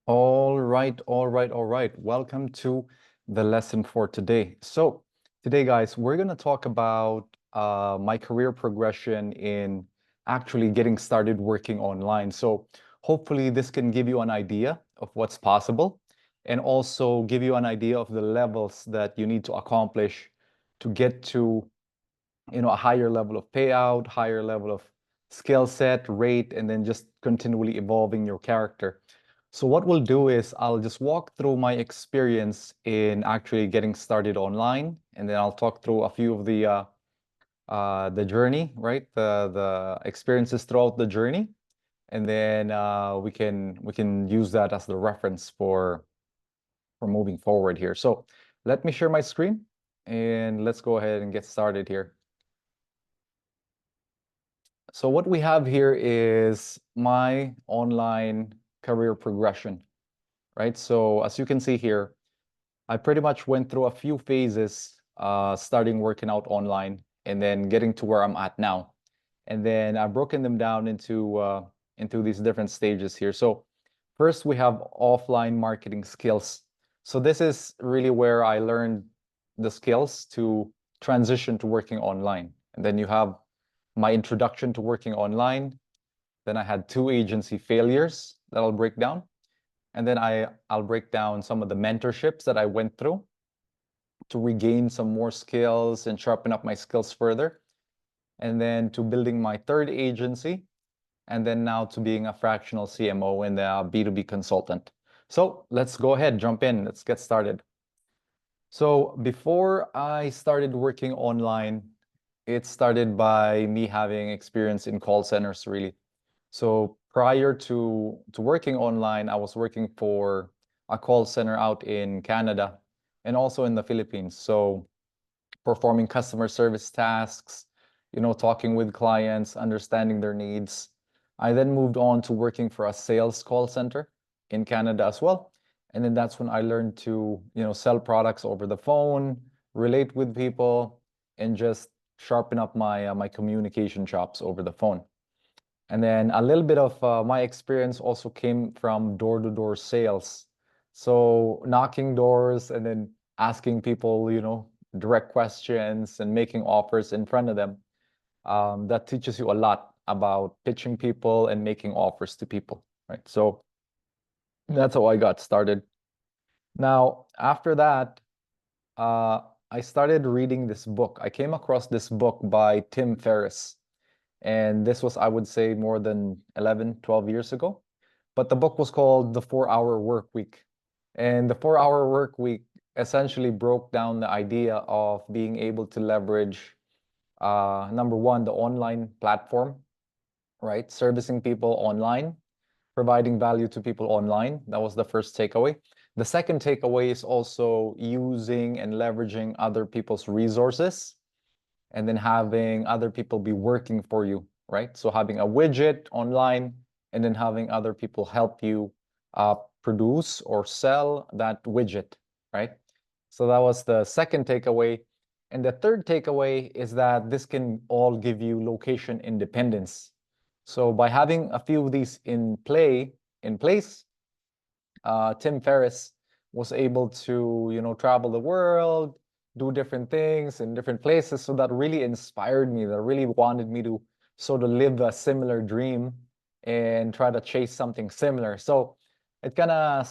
All right, all right, all right. Welcome to the lesson for today. So today, guys, we're going to talk about my career progression in actually getting started working online. So hopefully this can give you an idea of what's possible and also give you an idea of the levels that you need to accomplish to get to, a higher level of payout, higher level of skill set, rate, and then just continually evolving your character. So what we'll do is I'll just walk through my experience in actually getting started online, and then I'll talk through a few of the journey, right? The experiences throughout the journey, and then we can use that as the reference for moving forward here. So let me share my screen, and let's go ahead and get started here. So what we have here is my online career progression, right? So as you can see here, I pretty much went through a few phases, starting working out online and then getting to where I'm at now. And then I've broken them down into these different stages here. So first we have offline marketing skills. So this is really where I learned the skills to transition to working online. And then you have my introduction to working online. Then I had two agency failures that I'll break down. And then I'll break down some of the mentorships that I went through to regain some more skills and sharpen up my skills further. And then to building my third agency, and then now to being a fractional CMO and a B2B consultant. So let's go ahead, jump in, let's get started. So before I started working online, it started by me having experience in call centers, really. So prior to working online, I was working for a call center out in Canada and also in the Philippines. So performing customer service tasks, talking with clients, understanding their needs. I then moved on to working for a sales call center in Canada as well. And then that's when I learned to, sell products over the phone, relate with people, and just sharpen up my communication chops over the phone. And then a little bit of my experience also came from door-to-door sales. So knocking doors and then asking people, direct questions and making offers in front of them. That teaches you a lot about pitching people and making offers to people, right? So that's how I got started. Now, after that, uh, I started reading this book. I came across this book by Tim Ferriss. And this was, I would say, more than 11, 12 years ago. But the book was called The 4 Hour Work Week. And the 4 Hour Work Week essentially broke down the idea of being able to leverage, number one, the online platform, right? Servicing people online, providing value to people online. That was the first takeaway. The second takeaway is also using and leveraging other people's resources and then having other people be working for you, right? So having a widget online and then having other people help you produce or sell that widget, right? So that was the second takeaway. And the third takeaway is that this can all give you location independence. So by having a few of these in place, Tim Ferriss was able to, travel the world, do different things in different places. So that really inspired me. That really wanted me to sort of live a similar dream and try to chase something similar. So it kind of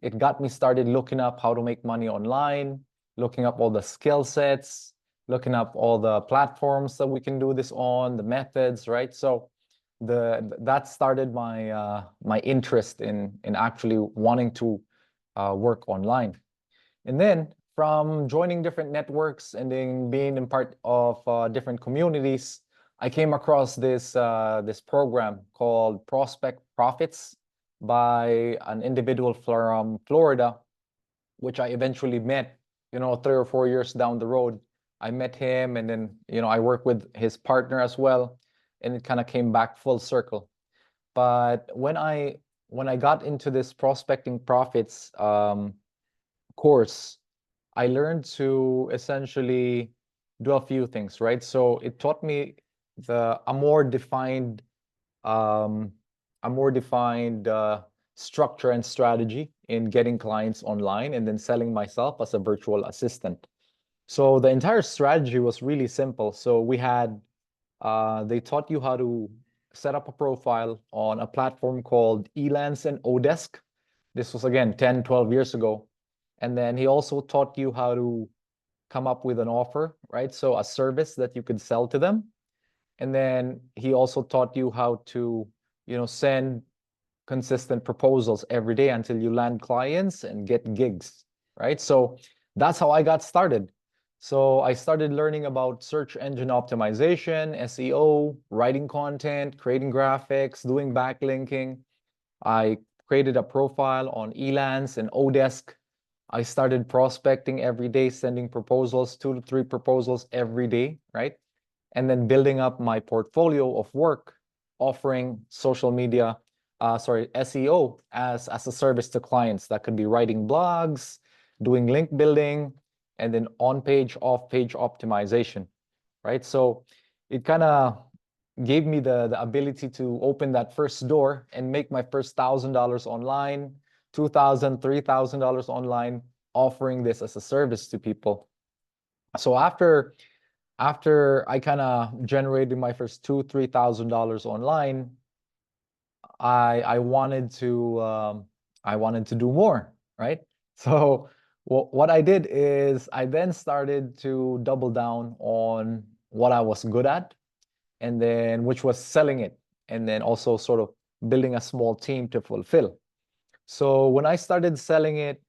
it got me started looking up how to make money online, looking up all the skill sets, looking up all the platforms that we can do this on, the methods, right? So that started my interest in actually wanting to work online. And then from joining different networks and then being in part of different communities, I came across this program called Prospect Profits by an individual from Florida, which I eventually met, 3 or 4 years down the road. I met him and then, I worked with his partner as well, and it kind of came back full circle. But when I got into this prospecting profits course, I learned to essentially do a few things, right? So it taught me a more defined um, a more defined structure and strategy in getting clients online and then selling myself as a virtual assistant. So the entire strategy was really simple. So we had, they taught you how to set up a profile on a platform called Elance and Odesk. This was again 10, 12 years ago. And then he also taught you how to come up with an offer, right? So a service that you could sell to them. And then he also taught you how to, send consistent proposals every day until you land clients and get gigs, right? So that's how I got started. So I started learning about search engine optimization, SEO, writing content, creating graphics, doing backlinking. I created a profile on Elance and Odesk. I started prospecting every day, sending proposals, 2 to 3 proposals every day, right? And then building up my portfolio of work, offering social media, SEO as a service to clients. That could be writing blogs, doing link building, and then on-page, off-page optimization, right? So it kind of gave me the ability to open that first door and make my first $1,000 online, $2,000, $3,000 online, offering this as a service to people. So after I kind of generated my first $2,000, $3,000 online, I wanted to do more, right? So what I did is I then started to double down on what I was good at, and then which was selling it, and then also sort of building a small team to fulfill. So when I started selling it,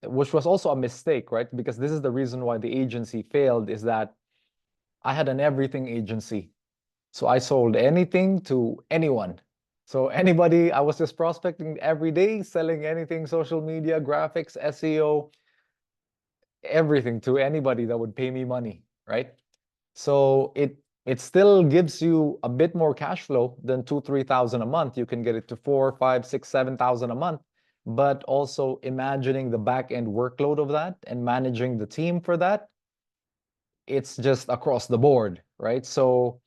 which was also a mistake, right? Because this is the reason why the agency failed, is that I had an everything agency. So I sold anything to anyone. So anybody, I was just prospecting every day, selling anything, social media, graphics, SEO, everything to anybody that would pay me money, right? So it still gives you a bit more cash flow than 2, 3 thousand a month. You can get it to 4, 5, 6, 7 thousand a month. But also imagining the back end workload of that and managing the team for that, it's just across the board, right? So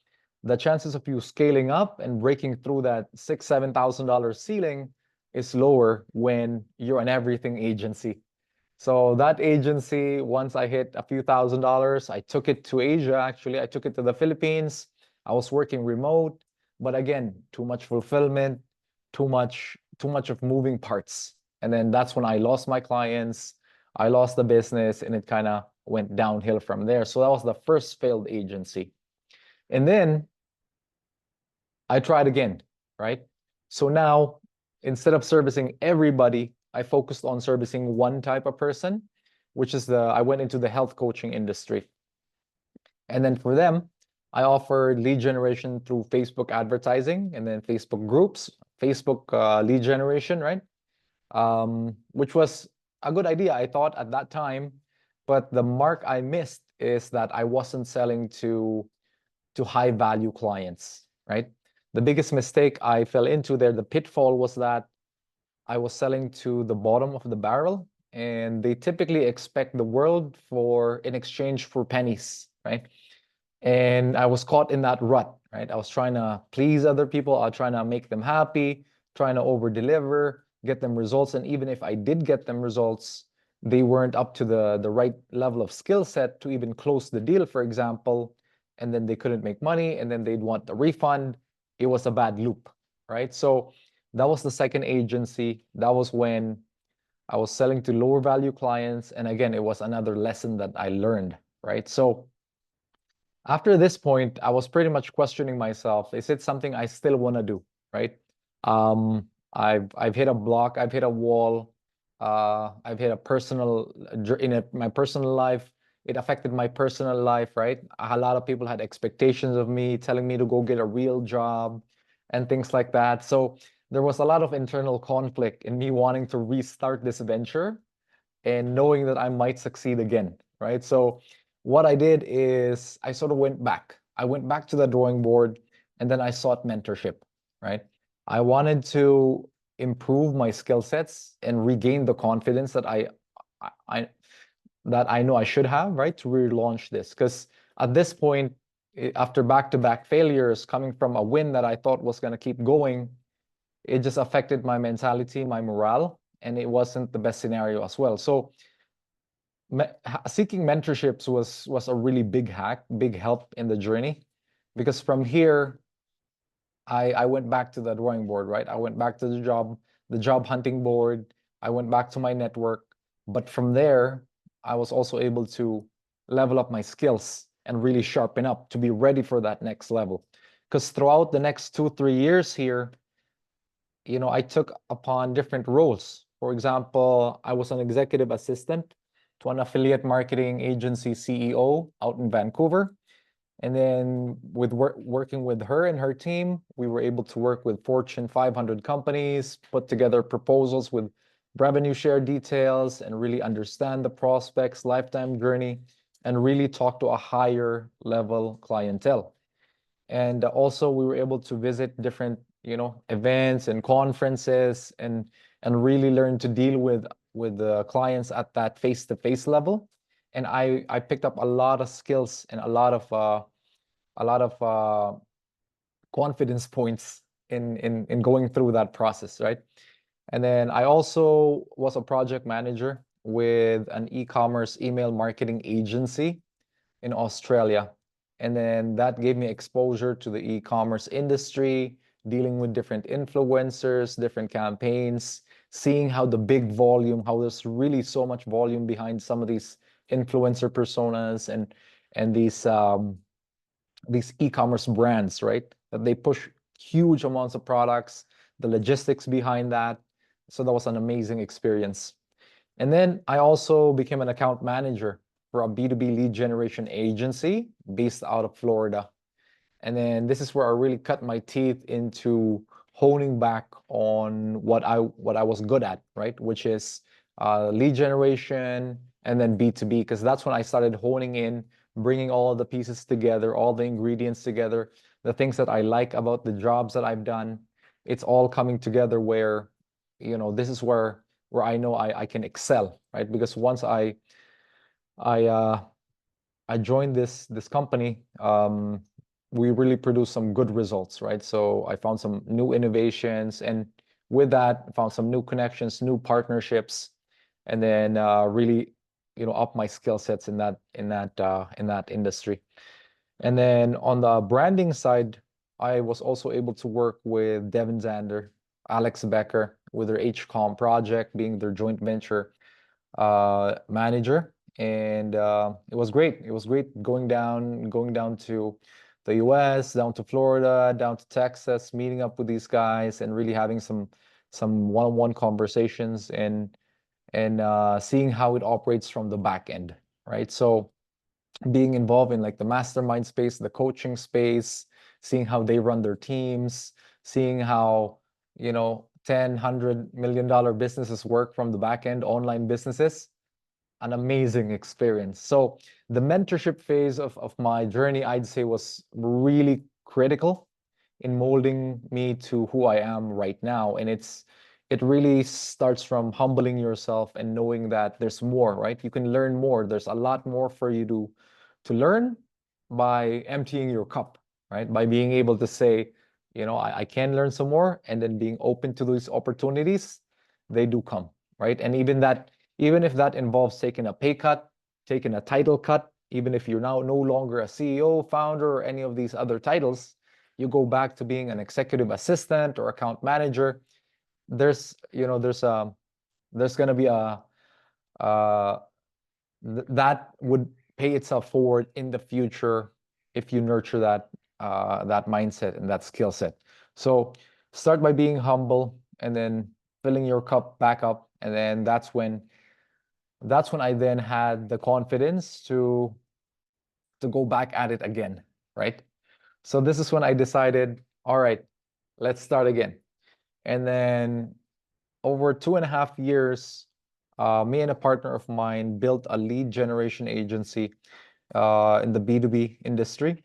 the chances of you scaling up and breaking through that $6, $7,000 ceiling is lower when you're an everything agency. So that agency, once I hit a few $1,000s, I took it to Asia, actually. I took it to the Philippines. I was working remote, but again, too much fulfillment, too much of moving parts. And then that's when I lost my clients, I lost the business, and it kind of went downhill from there. So that was the first failed agency. And then I tried again, right? So now, instead of servicing everybody, I focused on servicing one type of person, which is I went into the health coaching industry. And then for them, I offered lead generation through Facebook advertising and then Facebook groups, Facebook lead generation, right? Which was a good idea, I thought at that time. But the mark I missed is that I wasn't selling to high value clients, right? The biggest mistake I fell into there, the pitfall, was that I was selling to the bottom of the barrel, and they typically expect the world in exchange for pennies, right? And I was caught in that rut, right? I was trying to please other people. I was trying to make them happy, trying to over deliver, get them results. And even if I did get them results, they weren't up to the right level of skill set to even close the deal, for example. And then they couldn't make money, and then they'd want the refund. It was a bad loop, right? So that was the second agency. That was when I was selling to lower value clients. And again, it was another lesson that I learned, right? So after this point, I was pretty much questioning myself. Is it something I still want to do, right? I've hit a block, I've hit a wall, I've hit a my personal life. It affected my personal life, right? A lot of people had expectations of me, telling me to go get a real job and things like that. So there was a lot of internal conflict in me wanting to restart this venture and knowing that I might succeed again, right? So what I did is I sort of went back. I went back to the drawing board, and then I sought mentorship, right? I wanted to improve my skill sets and regain the confidence I that I know I should have, right, to relaunch this. Because at this point, after back-to-back failures, coming from a win that I thought was going to keep going, it just affected my mentality, my morale, and it wasn't the best scenario as well. So seeking mentorships was a really big big help in the journey, because from here I went back to the drawing board, right? I went back to the job hunting board. I went back to my network. But from there, I was also able to level up my skills and really sharpen up to be ready for that next level. Because throughout the next 2, 3 years here, I took upon different roles. For example, I was an executive assistant to an affiliate marketing agency CEO out in Vancouver. And then with working with her and her team, we were able to work with Fortune 500 companies, put together proposals with revenue share details, and really understand the prospect's lifetime journey, and really talk to a higher level clientele. And also we were able to visit different, events and conferences, and really learn to deal with the clients at that face-to-face level. And I picked up a lot of skills and a lot of confidence points in going through that process, right? And then I also was a project manager with an e-commerce email marketing agency in Australia. And then that gave me exposure to the e-commerce industry, dealing with different influencers, different campaigns, seeing how the big volume, how there's really so much volume behind some of these influencer personas, and these e-commerce brands, right? That they push huge amounts of products, the logistics behind that. So that was an amazing experience. And then I also became an account manager for a B2B lead generation agency based out of Florida. And then this is where I really cut my teeth into honing back on what I was good at, right? Which is lead generation, and then B2B, because that's when I started honing in, bringing all of the pieces together, all the ingredients together, the things that I like about the jobs that I've done. It's all coming together where, this is where I know I can excel, right? Because once I uh, I joined this company, we really produced some good results, right? So I found some new innovations, and with that, found some new connections, new partnerships, and then really, up my skill sets in that industry. And then on the branding side, I was also able to work with Devin Zander, Alex Becker with their HCOM project, being their joint venture manager. And it was great. It was great going down to the US, down to Florida, down to Texas, meeting up with these guys and really having some one-on-one conversations, and seeing how it operates from the back end, right? So being involved in like the mastermind space, the coaching space, seeing how they run their teams, seeing how, 10, $100 million businesses work from the back end, online businesses, an amazing experience. So the mentorship phase of my journey, I'd say, was really critical in molding me to who I am right now. And it really starts from humbling yourself and knowing that there's more, right? You can learn more. There's a lot more for you to learn by emptying your cup, right? By being able to say, I can learn some more, and then being open to these opportunities, they do come, right? And even if that involves taking a pay cut, taking a title cut, even if you're now no longer a CEO, founder, or any of these other titles, you go back to being an executive assistant or account manager. There's going to be uh, that would pay itself forward in the future if you nurture that mindset and that skill set. So start by being humble, and then filling your cup back up, and then that's when I then had the confidence to go back at it again, right? So this is when I decided, all right, let's start again. And then over 2.5 years, me and a partner of mine built a lead generation agency in the B2B industry.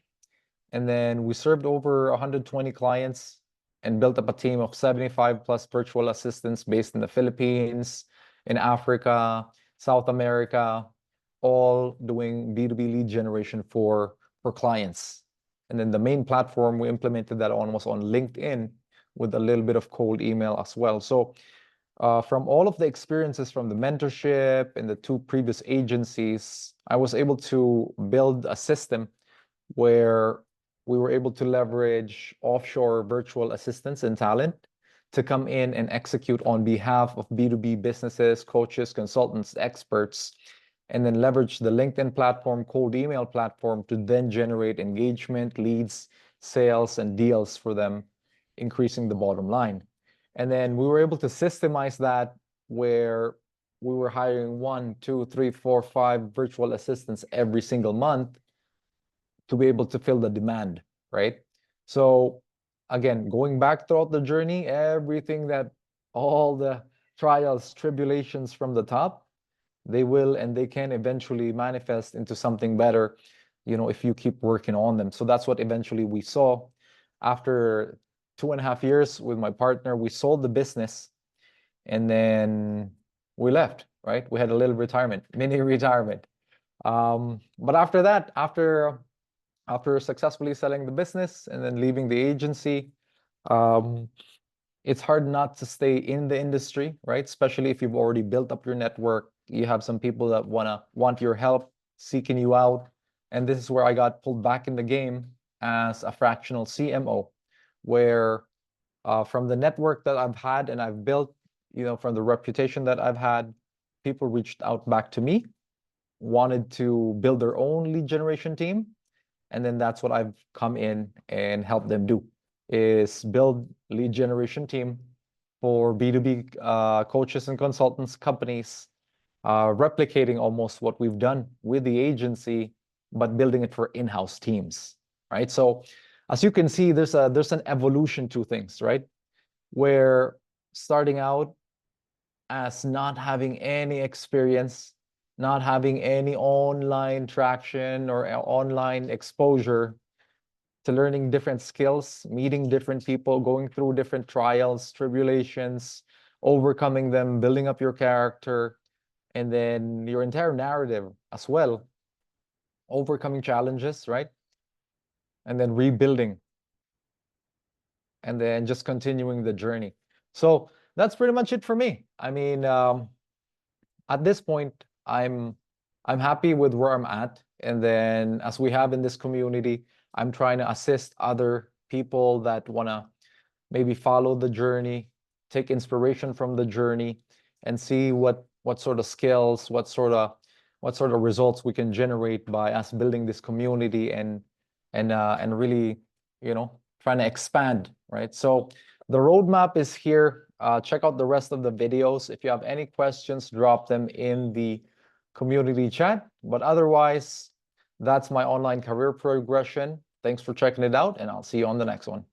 And then we served over 120 clients and built up a team of 75 plus virtual assistants based in the Philippines, in Africa, South America, all doing B2B lead generation for clients. And then the main platform we implemented that on was on LinkedIn with a little bit of cold email as well. So from all of the experiences from the mentorship and the two previous agencies, I was able to build a system where we were able to leverage offshore virtual assistants and talent to come in and execute on behalf of B2B businesses, coaches, consultants, experts, and then leverage the LinkedIn platform, cold email platform to then generate engagement, leads, sales, and deals for them, increasing the bottom line. And then we were able to systemize that where we were hiring 1, 2, 3, 4, 5 virtual assistants every single month to be able to fill the demand, right? So again, going back throughout the journey, everything that all the trials, tribulations from the top, they will and they can eventually manifest into something better, if you keep working on them. So that's what eventually we saw. After 2.5 years with my partner, we sold the business and then we left, right? We had a little retirement, mini retirement. But after that, after successfully selling the business and then leaving the agency, it's hard not to stay in the industry, right? Especially if you've already built up your network. You have some people that want your help, seeking you out. And this is where I got pulled back in the game as a fractional CMO, where from the network that I've had and I've built, from the reputation that I've had, people reached out back to me, wanted to build their own lead generation team. And then that's what I've come in and helped them do, is build lead generation team for B2B coaches and consultants, companies, replicating almost what we've done with the agency, but building it for in-house teams, right? So as you can see, there's an evolution to things, right? Where starting out as not having any experience, not having any online traction or online exposure, to learning different skills, meeting different people, going through different trials, tribulations, overcoming them, building up your character, and then your entire narrative as well, overcoming challenges, right? And then rebuilding, and then just continuing the journey. So that's pretty much it for me. I mean, at this point, I'm happy with where I'm at. And then as we have in this community, I'm trying to assist other people that want to maybe follow the journey, take inspiration from the journey, and see what sort of skills, what sort of results we can generate by us building this community and really, trying to expand, right? So the roadmap is here. Check out the rest of the videos. If you have any questions, drop them in the community chat. But otherwise, that's my online career progression. Thanks for checking it out, and I'll see you on the next one.